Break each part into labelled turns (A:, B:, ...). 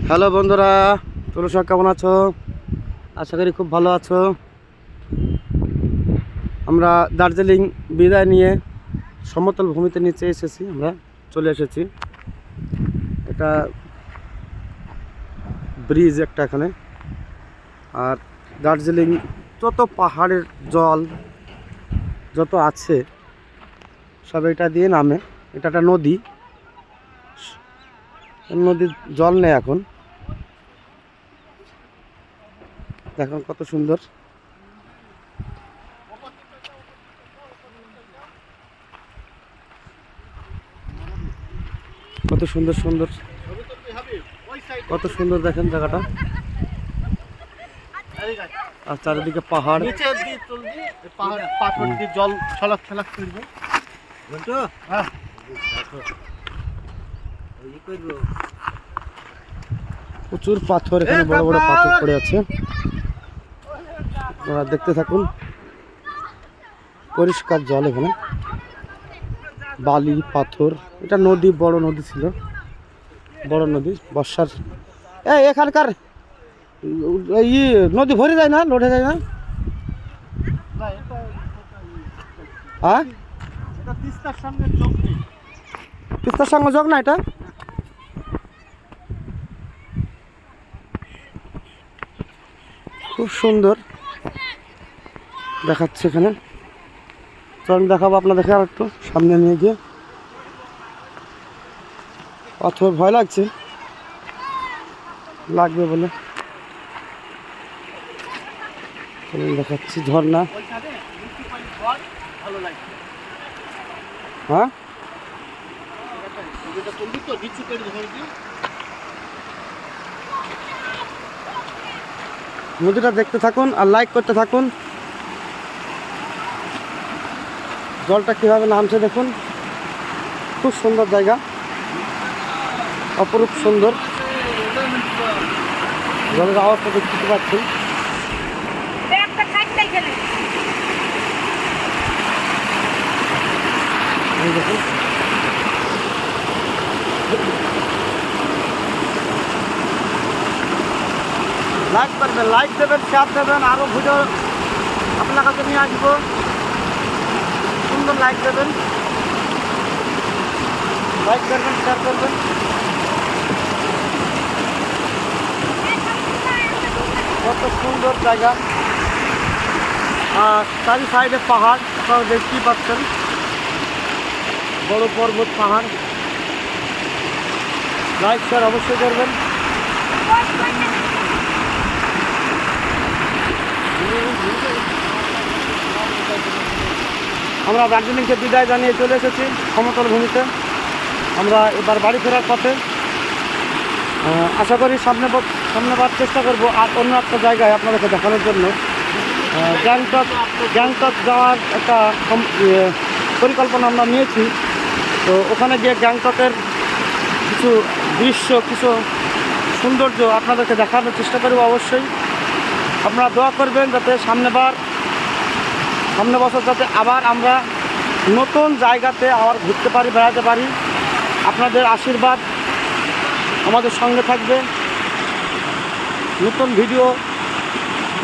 A: Hello বন্ধুরা, তোমরা সব কেমন আছো? আশা করি খুব ভালো আছো। আমরা দার্জিলিং বিদায় নিয়ে সমতল ভূমিতে নিচে এসেছি, আমরা চলে এসেছি। এটা ব্রিজ একটা এখানে। আর দার্জিলিং যত পাহাড়ের জল যত আছে সব এটা দিয়ে নামে। এটা একটা নদী, নদীর জল নেই এখন। দেখুন কত সুন্দর। কত সুন্দর সুন্দর, কত সুন্দর দেখেন জায়গাটা। আর চারিদিকে পাহাড়,
B: পাথর দিয়ে জল ছলাক ছলাক করবে।
A: প্রচুর পাথর, এখানে বড় বড় পাথর পড়ে আছে। আপনারা দেখতে থাকুন। পরিষ্কার জল, এখানে বালি পাথর। এটা নদী, বড় নদী ছিল, বড় নদী। বর্ষার এখানকার নদী ভরে যায় না, লোটে যায় না। হ্যাঁ,
B: তিস্তার সঙ্গে যোগ নেই।
A: তিস্তার সঙ্গে যোগ না এটা। খুব সুন্দর দেখাচ্ছে এখানে। চল দেখাবো আপনাদেরকে আর একটু সামনে নিয়ে গিয়ে। পাথর ভয় লাগছে, লাগবে বলে দেখাচ্ছি। ঝর্ণা, হ্যাঁ নদীটা দেখতে থাকুন আর লাইক করতে থাকুন। জলটা কিভাবে নামছে দেখুন। খুব সুন্দর জায়গা, অপরূপ সুন্দর। জলের আওয়াজটা দেখতে পাচ্ছেন। দেখুন লাইক করবেন, লাইক দেবেন, শেয়ার দেবেন। আরও ভিডিও আপনার কাছে নিয়ে আসবো। সুন্দর লাইক দেবেন, লাইক করবেন, শেয়ার করবেন। কত সুন্দর জায়গা। আর চারি সাইডে পাহাড়, সব দেখতেই পাচ্ছেন। বড় পর্বত, পাহাড়। লাইক শেয়ার অবশ্যই করবেন। আমরা দার্জিলিংকে বিদায় জানিয়ে চলে এসেছি সমতল ভূমিতে। আমরা এবার বাড়ি ফেরার পথে। আশা করি সামনেবার চেষ্টা করব আর অন্য একটা জায়গায় আপনাদেরকে দেখানোর জন্য। গ্যাংটক যাওয়ার একটা পরিকল্পনা আমরা নিয়েছি। তো ওখানে গিয়ে গ্যাংটকের কিছু দৃশ্য, কিছু সৌন্দর্য আপনাদেরকে দেখানোর চেষ্টা করব অবশ্যই। আপনারা দোয়া করবেন যাতে সামনে বছর যাতে আবার আমরা নতুন জায়গাতে আবার ঘুরতে পারি, বেড়াতে পারি। আপনাদের আশীর্বাদ আমাদের সঙ্গে থাকবে। নতুন ভিডিও,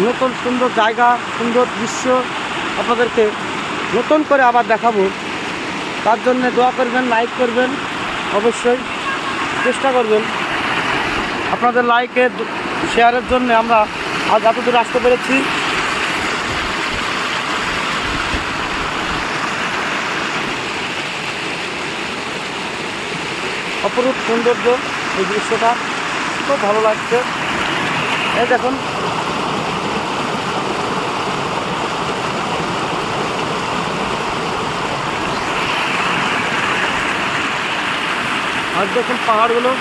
A: নতুন সুন্দর জায়গা, সুন্দর দৃশ্য আপনাদেরকে নতুন করে আবার দেখাবো। তার জন্য দোয়া করবেন, লাইক করবেন, অবশ্যই চেষ্টা করবেন। আপনাদের লাইকের শেয়ারের জন্য আমরা আজ এতদূর আসতে পেরেছি। অপরূপ সৌন্দর্য এই দৃশ্যটা, খুব ভালো লাগছে। এই দেখুন আর দেখুন পাহাড়গুলো।